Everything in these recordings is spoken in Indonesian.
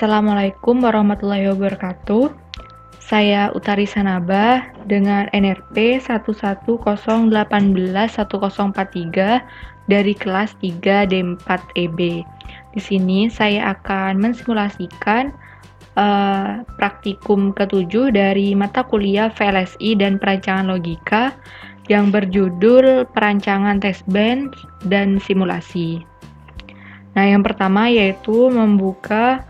Assalamualaikum warahmatullahi wabarakatuh. Saya Utari Sanabah dengan NRP 11018143 dari kelas 3 D4 EB. Di sini saya akan mensimulasikan praktikum ke-7 dari mata kuliah VLSI dan perancangan logika yang berjudul perancangan test bench dan simulasi. Nah, yang pertama yaitu membuka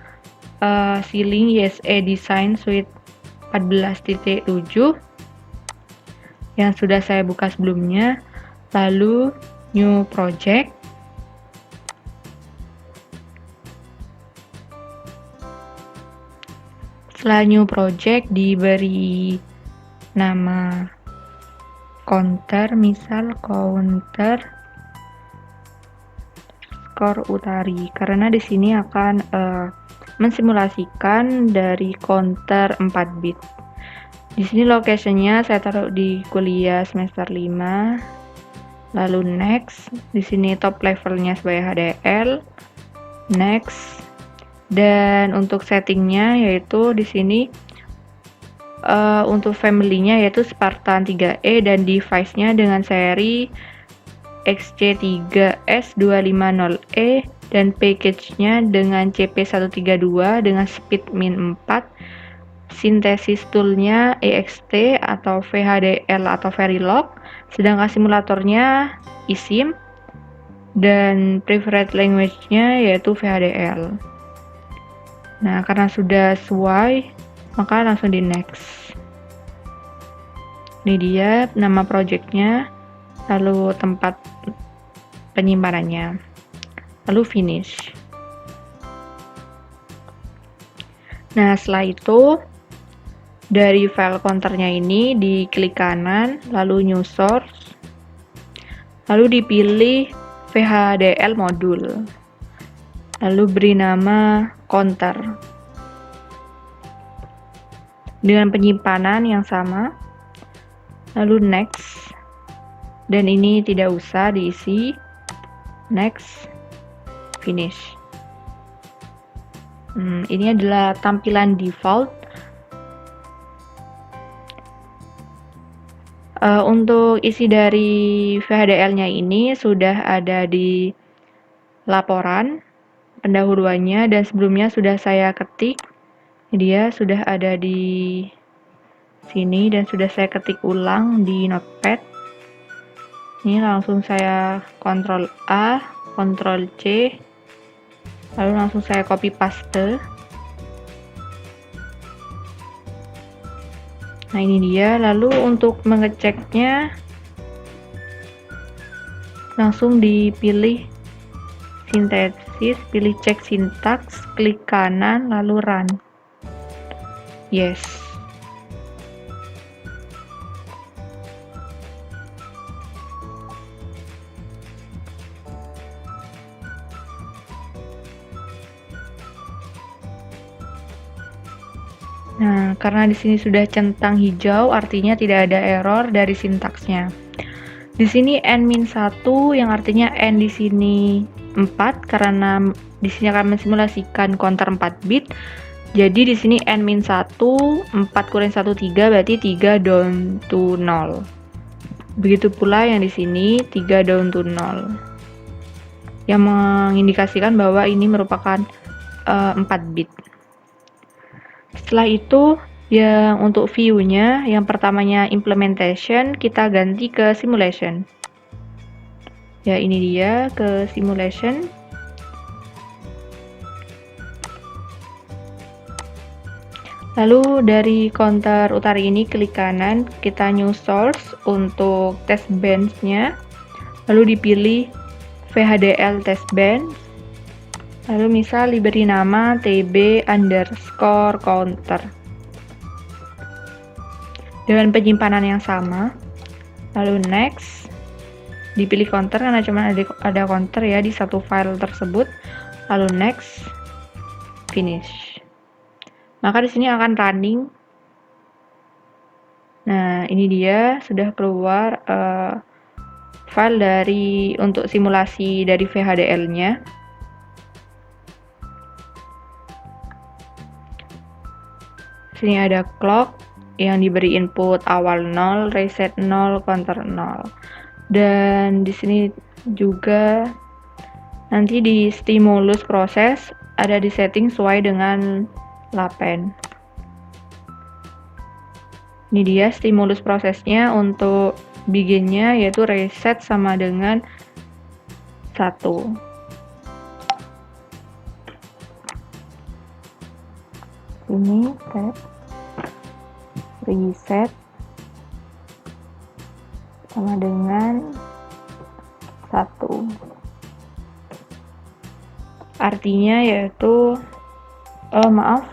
Ceiling YSE Design Suite 14.7 yang sudah saya buka sebelumnya, lalu New Project, setelah New Project diberi nama counter, misal counter skor Utari, karena di sini akan mensimulasikan dari counter 4 bit. Di sini location-nya saya taruh di kuliah semester 5. Lalu next, di sini top levelnya sebagai HDL. Next. Dan untuk settingnya yaitu di sini untuk family-nya yaitu Spartan 3E dan device-nya dengan seri XC3S250E dan package-nya dengan CP132 dengan speed min 4, sintesis tool-nya EXT atau VHDL atau Verilog, sedangkan simulatornya eSIM, dan preferred language-nya yaitu VHDL. Nah, karena sudah sesuai, maka langsung di next. Ini dia nama project-nya, lalu tempat penyimpanannya. Lalu finish. Nah, setelah itu dari file counternya ini diklik kanan, lalu new source, lalu dipilih VHDL modul, lalu beri nama counter dengan penyimpanan yang sama, lalu next, dan ini tidak usah diisi, next, finish. Ini adalah tampilan default. Untuk isi dari VHDL-nya ini sudah ada di laporan pendahuluannya dan sebelumnya sudah saya ketik. Dia sudah ada di sini dan sudah saya ketik ulang di notepad. Ini langsung saya Ctrl A, Ctrl C, lalu langsung saya copy paste. Nah, ini dia. Lalu untuk mengeceknya langsung dipilih sintesis, pilih cek sintaks, klik kanan, lalu run. Yes. Nah, karena di sini sudah centang hijau, artinya tidak ada error dari sintaksnya. Di sini n-1 yang artinya n di sini 4 karena di sini akan mensimulasikan counter 4 bit. Jadi di sini n-1 4 kurang 1 3 berarti 3 down to 0. Begitu pula yang di sini 3 down to 0. Yang mengindikasikan bahwa ini merupakan 4 bit. Setelah itu, yang untuk view-nya, yang pertamanya implementation, kita ganti ke simulation. Ya, ini dia ke simulation. Lalu dari counter Utari ini klik kanan, kita new source untuk test bench-nya. Lalu dipilih VHDL test bench. Lalu misal diberi nama tb_counter dengan penyimpanan yang sama. Lalu next, dipilih counter karena cuma ada counter ya di satu file tersebut. Lalu next, finish. Maka di sini akan running. Nah, ini dia sudah keluar file dari untuk simulasi dari VHDL-nya. Sini ada clock yang diberi input awal 0, reset 0, counter 0. Dan di sini juga nanti di stimulus proses ada di setting sesuai dengan lapen. Ini dia stimulus prosesnya. Untuk beginnya yaitu reset sama dengan 1. Ini tab reset sama dengan 1. Artinya yaitu maaf,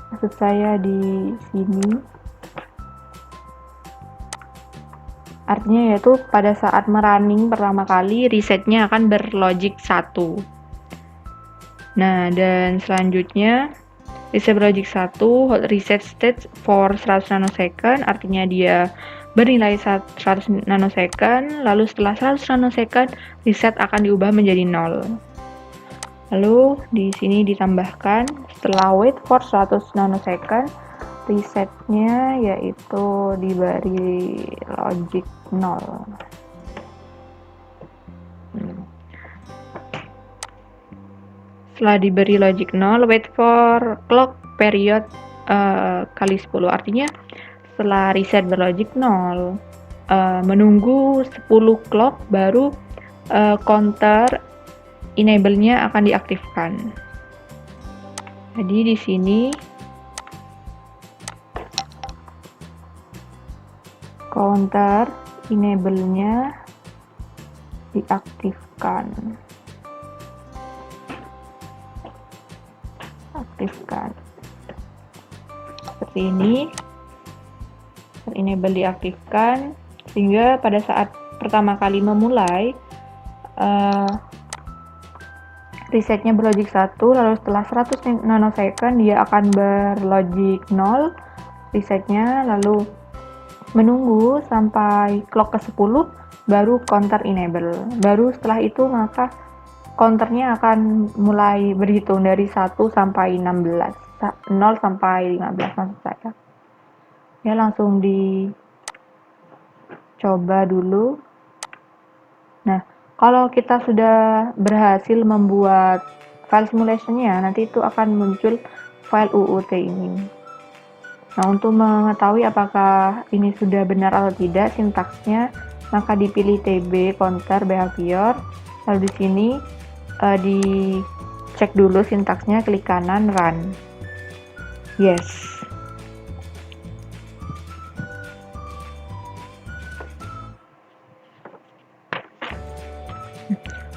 maksud saya di sini artinya yaitu pada saat merunning pertama kali resetnya akan berlogic 1. Nah, dan selanjutnya reset berlogic 1 hot reset state for 100 nanosecond, artinya dia bernilai 100 nanosecond, lalu setelah 100 nanosecond reset akan diubah menjadi 0. Lalu di sini ditambahkan setelah wait for 100 nanosecond resetnya yaitu diberi logic 0. Setelah diberi logic 0, wait for clock period kali 10. Artinya setelah reset berlogic 0, menunggu 10 clock baru counter enable-nya akan diaktifkan. Jadi di sini counter enable-nya diaktifkan. Seperti ini, enable diaktifkan sehingga pada saat pertama kali memulai resetnya berlogic 1, lalu setelah 100 nanosecond dia akan berlogic 0 resetnya, lalu menunggu sampai clock ke 10 baru counter enable. Baru setelah itu maka counternya akan mulai berhitung dari 1 sampai 16, 0 sampai 15 maksud saya. Ya, langsung dicoba dulu. Nah, kalau kita sudah berhasil membuat file simulation-nya, nanti itu akan muncul file UUT ini. Nah, untuk mengetahui apakah ini sudah benar atau tidak sintaksnya, maka dipilih TB counter behavior, lalu di sini dicek dulu sintaksnya, klik kanan run. Yes.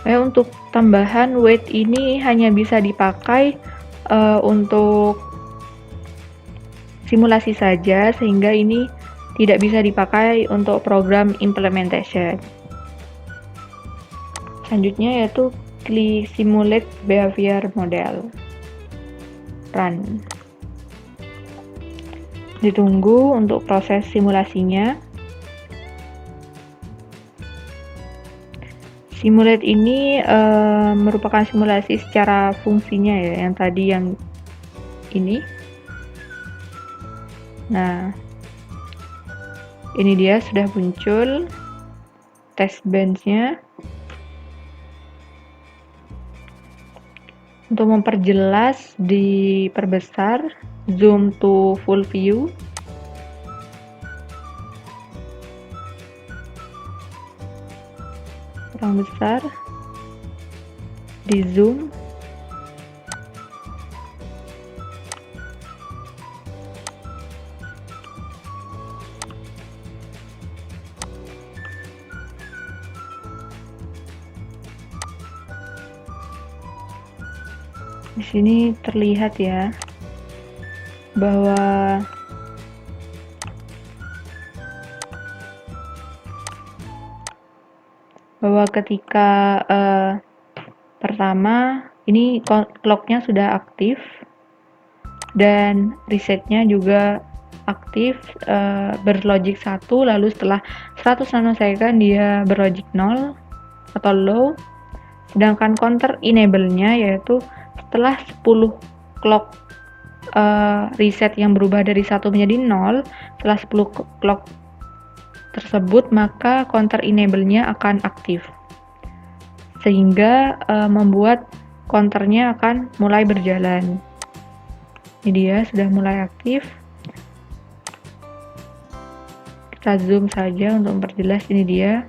Untuk tambahan wait ini hanya bisa dipakai untuk simulasi saja, sehingga ini tidak bisa dipakai untuk program implementation. Selanjutnya yaitu klik simulate behavior model, run. Ditunggu untuk proses simulasinya. Simulate ini merupakan simulasi secara fungsinya ya, yang tadi yang ini. Nah, ini dia sudah muncul test bench-nya. Untuk memperjelas, diperbesar, zoom to full view. Kurang besar, di zoom. Di sini terlihat ya bahwa ketika pertama ini clocknya sudah aktif dan resetnya juga aktif, berlogic 1, lalu setelah 100 nanosecond dia berlogic 0 atau low, sedangkan counter enable-nya yaitu setelah 10 clock reset yang berubah dari 1 menjadi 0 setelah 10 clock tersebut, maka counter enable-nya akan aktif. Sehingga membuat counternya akan mulai berjalan. Ini dia sudah mulai aktif. Kita zoom saja untuk memperjelas. Ini dia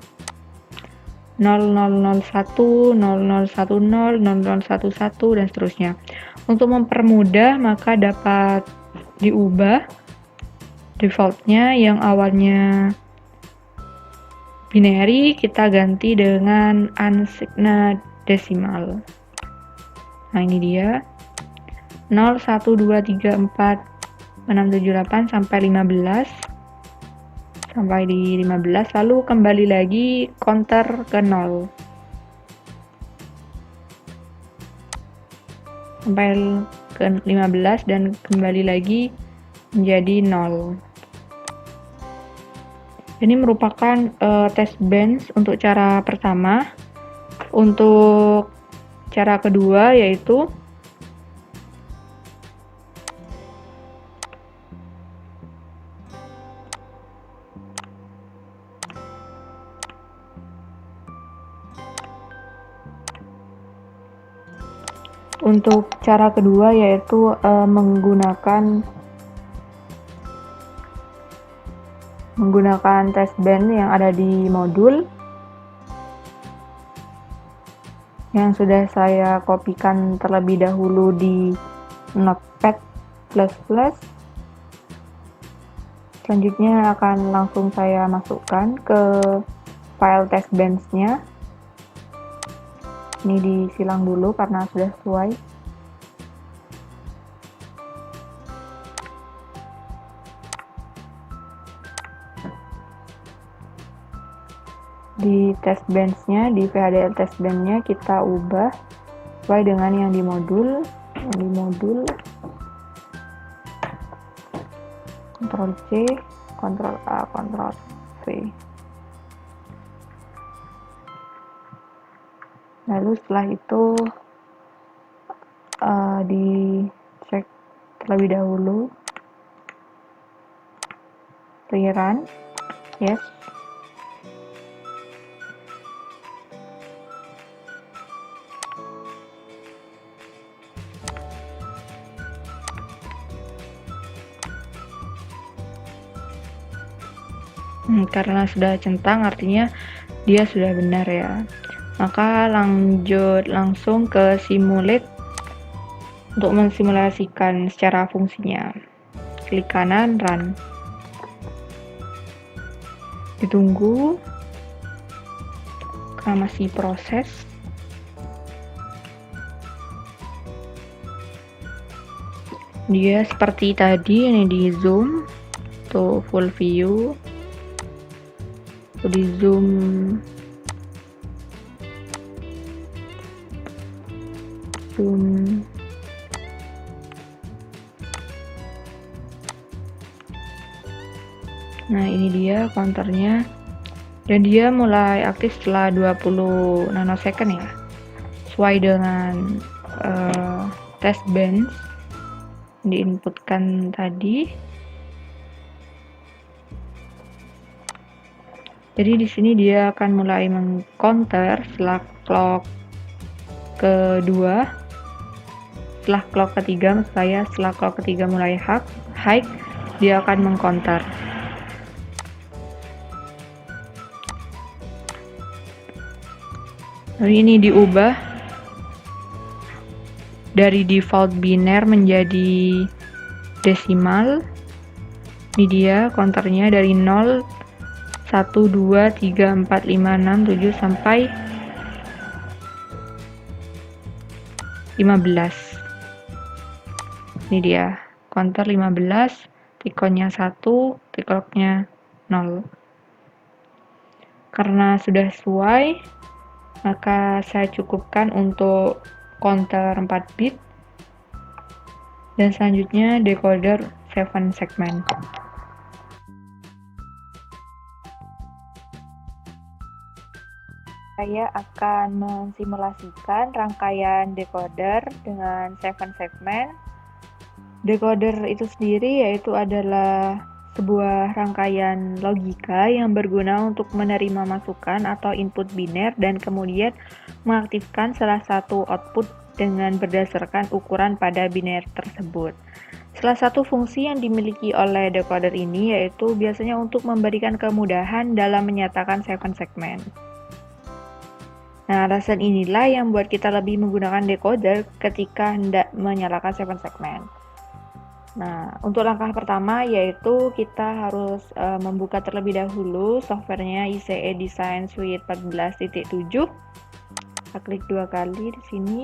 0001, 0010, 0011 dan seterusnya. Untuk mempermudah, maka dapat diubah defaultnya yang awalnya binary kita ganti dengan unsigned decimal. Nah, ini dia 0, 1, 2, 3, 4, 6, 7, 8 sampai 15. Sampai di 15, lalu kembali lagi counter ke 0. Sampai ke 15 dan kembali lagi menjadi 0. Ini merupakan test bench untuk cara pertama. Untuk cara kedua yaitu menggunakan test bench yang ada di modul yang sudah saya kopikan terlebih dahulu di Notepad++. Selanjutnya akan langsung saya masukkan ke file test bench-nya. Ini disilang dulu karena sudah sesuai. Di test bench-nya, di VHDL test bench-nya kita ubah sesuai dengan yang di modul. Ctrl C, Ctrl A, Ctrl V. Lalu setelah itu dicek terlebih dahulu, rerun, yes. Karena sudah centang artinya dia sudah benar ya. Maka lanjut langsung ke simulate untuk mensimulasikan secara fungsinya. Klik kanan, run. Ditunggu karena masih proses. Dia seperti tadi, ini di zoom to full view, di zoom nah ini dia counternya, dan dia mulai aktif setelah 20 nanosecond ya, sesuai dengan test bench diinputkan tadi. Jadi di sini dia akan mulai meng-counter setelah clock kedua, setelah clock ketiga, maksud saya setelah clock ketiga mulai high, dia akan meng-counter. Lalu ini diubah dari default biner menjadi desimal. Ini dia counternya dari 0, 1, 2, 3, 4, 5, 6, 7 sampai 15. Ini dia counter 15, tikonnya 1, tikloknya 0. Karena sudah sesuai, maka saya cukupkan untuk counter 4 bit dan selanjutnya decoder 7 segment. Saya akan mensimulasikan rangkaian decoder dengan 7 segmen Decoder itu sendiri yaitu adalah sebuah rangkaian logika yang berguna untuk menerima masukan atau input biner dan kemudian mengaktifkan salah satu output dengan berdasarkan ukuran pada biner tersebut. Salah satu fungsi yang dimiliki oleh decoder ini yaitu biasanya untuk memberikan kemudahan dalam menyatakan 7 segmen. Nah, alasan inilah yang membuat kita lebih menggunakan decoder ketika hendak menyalakan 7 segmen. Nah, untuk langkah pertama yaitu kita harus membuka terlebih dahulu softwarenya ICE Design Suite 14.7. Kita klik 2 kali di sini.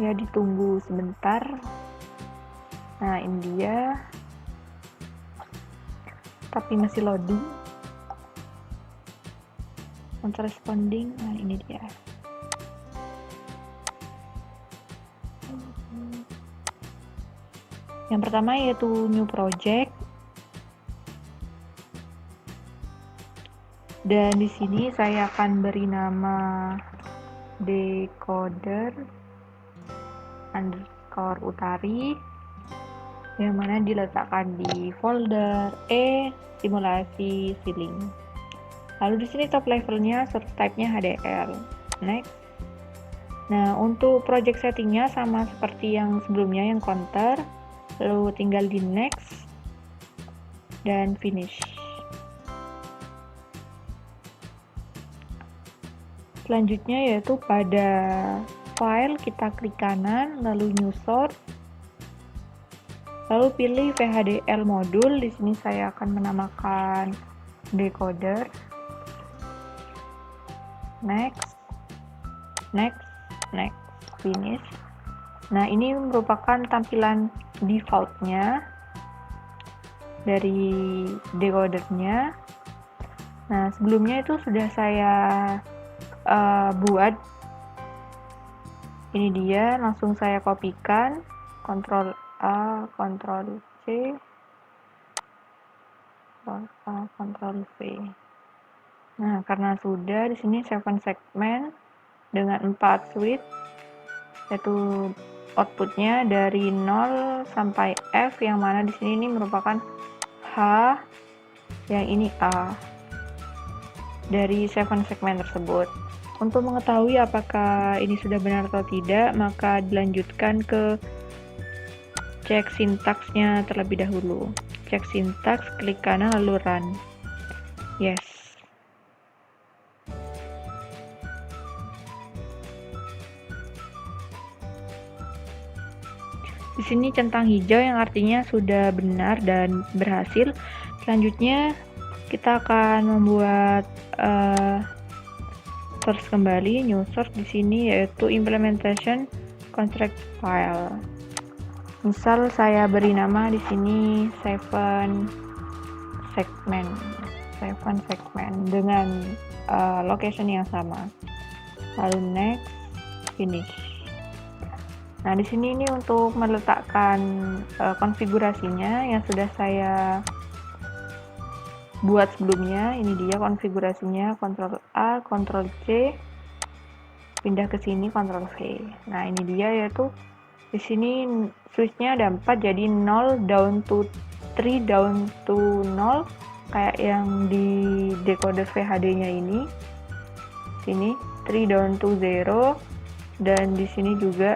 Ya, ditunggu sebentar. Nah, ini dia. Tapi masih loading. Untuk responding, nah ini dia. Yang pertama yaitu new project. Dan di sini saya akan beri nama decoder underscore utari yang mana diletakkan di folder simulasi ceiling. Lalu di sini top levelnya source type-nya HDL. Next. Nah, untuk project settingnya sama seperti yang sebelumnya yang counter, lalu tinggal di next dan finish. Selanjutnya yaitu pada file kita klik kanan lalu new source, lalu pilih VHDL modul. Di sini saya akan menamakan decoder. Next, next, next, finish. Nah, ini merupakan tampilan defaultnya dari decodernya. Nah, sebelumnya itu sudah saya buat. Ini dia, langsung saya kopikan, Ctrl A, Ctrl C, Ctrl A, Ctrl V. Nah, karena sudah di sini 7 segmen dengan 4 switch, yaitu outputnya dari 0 sampai F, yang mana di sini ini merupakan H, yang ini A dari 7 segmen tersebut. Untuk mengetahui apakah ini sudah benar atau tidak, maka dilanjutkan ke cek sintaksnya terlebih dahulu. Cek sintaks, klik kanan lalu run. Yes. Di sini centang hijau yang artinya sudah benar dan berhasil. Selanjutnya kita akan membuat source kembali, new source di sini yaitu implementation contract file. Misal saya beri nama di sini 7 segmen dengan location yang sama. Lalu next, finish. Nah, di sini ini untuk meletakkan konfigurasinya yang sudah saya buat sebelumnya. Ini dia konfigurasinya, Ctrl A, Ctrl C, pindah ke sini Ctrl V. Nah, ini dia yaitu di sini switchnya ada 4, jadi 0 down to 3 down to 0 kayak yang di decoder VHD-nya ini. Sini 3 down to 0, dan di sini juga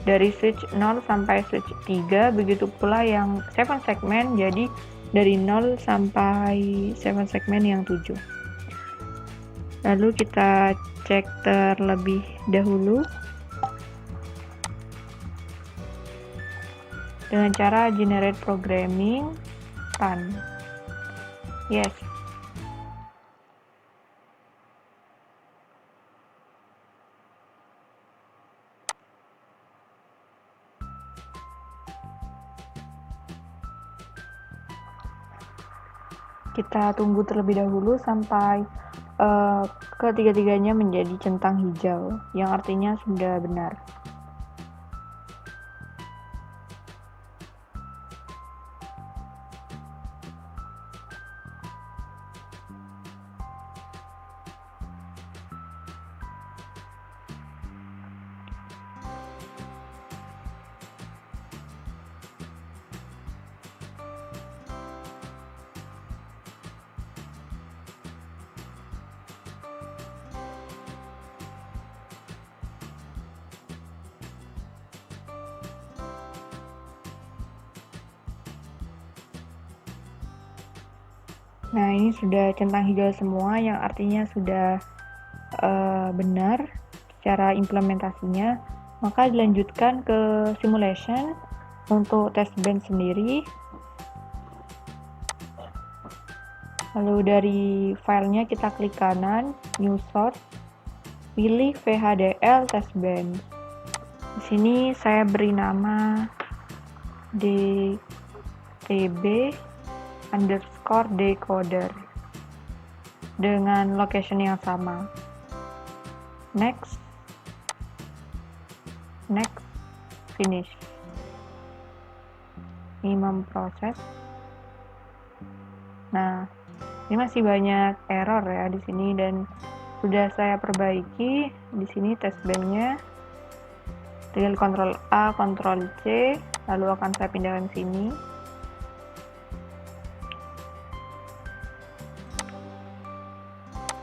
dari switch 0 sampai switch 3, begitu pula yang 7 segmen, jadi dari 0 sampai 7 segmen yang 7. Lalu kita cek terlebih dahulu dengan cara generate programming run. Yes. Kita tunggu terlebih dahulu sampai ketiga-tiganya menjadi centang hijau, yang artinya sudah benar. Nah, ini sudah centang hijau semua, yang artinya sudah benar secara implementasinya. Maka dilanjutkan ke simulation untuk test bench sendiri. Lalu dari filenya kita klik kanan, new source, pilih VHDL test bench. Di sini saya beri nama dtb_decoder dengan location yang sama. Next, finish. Ini memproses. Nah, ini masih banyak error ya di sini dan sudah saya perbaiki. Di sini test bench-nya. Tinggal Ctrl A, Ctrl C, lalu akan saya pindahkan sini.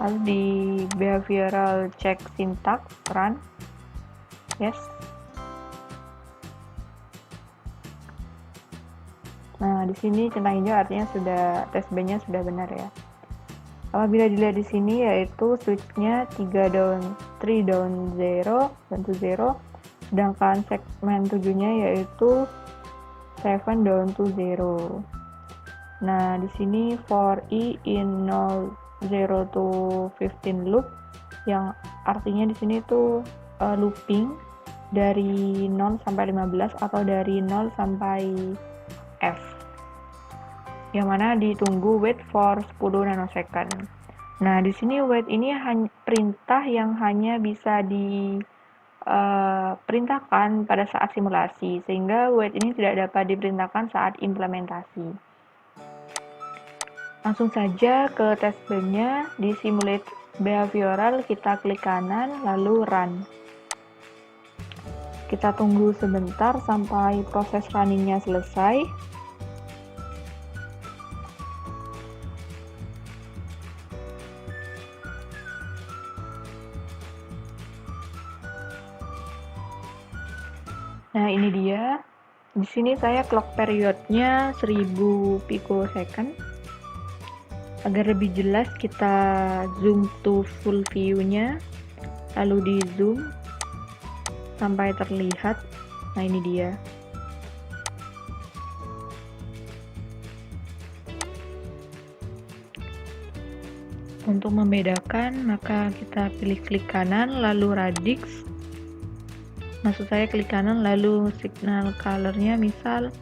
Lalu di behavioral check syntax run, yes. Nah, di sini centang hijau artinya sudah test bench-nya sudah benar ya. Apabila dilihat di sini yaitu switch-nya 3 down 0 dan 2 0, sedangkan segmen 7-nya yaitu 7 down to 0. Nah, di sini for i in 0 to 15 loop, yang artinya di sini tuh looping dari 0 sampai 15 atau dari 0 sampai F, yang mana ditunggu wait for 10 nanosecond. Nah, di sini wait ini hanya perintah yang hanya bisa diperintahkan pada saat simulasi, sehingga wait ini tidak dapat diperintahkan saat implementasi. Langsung saja ke test bench-nya, di simulate behavioral kita klik kanan lalu run. Kita tunggu sebentar sampai proses running-nya selesai. Nah, ini dia. Di sini saya clock periodnya 1000 picosecond. Agar lebih jelas kita zoom to full view-nya, lalu di zoom sampai terlihat. Nah, ini dia. Untuk membedakan, maka kita pilih klik kanan lalu radix. Maksud saya klik kanan lalu signal color-nya misal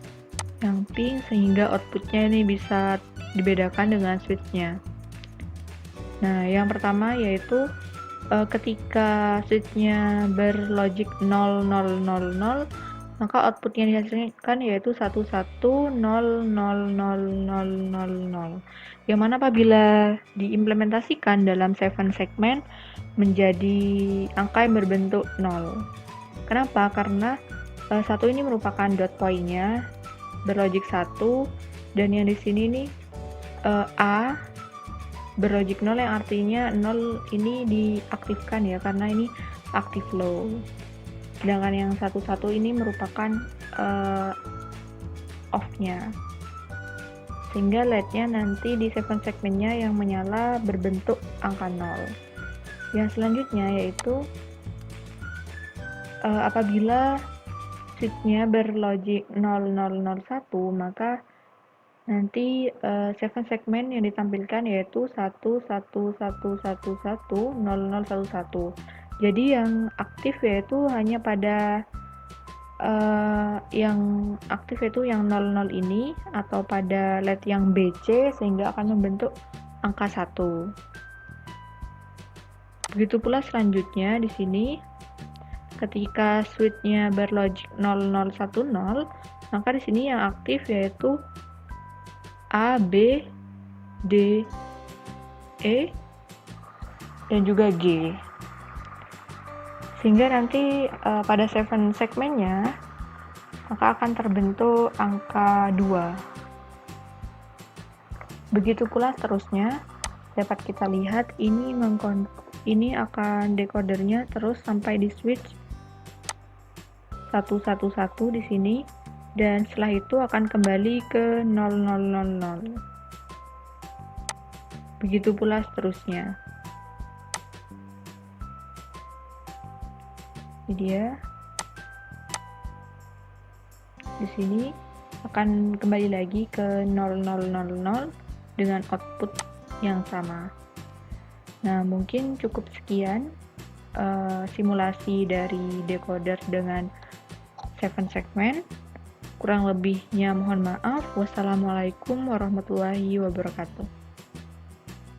yang pink, sehingga outputnya ini bisa dibedakan dengan switch-nya. Nah, yang pertama yaitu ketika switch-nya berlogic 0000, maka output yang dihasilkan yaitu 11000000, yang mana apabila diimplementasikan dalam 7 segmen menjadi angka yang berbentuk 0. Kenapa? Karena 1 ini merupakan dot point-nya berlogic 1, dan yang di sini nih A berlogic 0, yang artinya 0 ini diaktifkan ya, karena ini active low. Sedangkan yang 11 ini merupakan off-nya. Sehingga LED-nya nanti di 7 segmennya yang menyala berbentuk angka 0. Yang selanjutnya yaitu apabila switch-nya berlogic 0001, maka nanti 7 segmen yang ditampilkan yaitu 11110011. Jadi yang aktif yaitu hanya pada yang aktif yaitu yang 00 ini atau pada LED yang BC, sehingga akan membentuk angka 1. Begitu pula selanjutnya di sini ketika switch-nya berlogic 0010, maka di sini yang aktif yaitu A, B, D, E, dan juga G. Sehingga nanti pada 7 segmennya maka akan terbentuk angka 2. Begitu pula seterusnya, dapat kita lihat ini akan decodernya terus sampai di switch 111 di sini, dan setelah itu akan kembali ke 0000. Begitu pula seterusnya. Ini dia. Di sini akan kembali lagi ke 0000 dengan output yang sama. Nah, mungkin cukup sekian simulasi dari decoder dengan 7 segmen. Kurang lebihnya mohon maaf. Wassalamualaikum warahmatullahi wabarakatuh.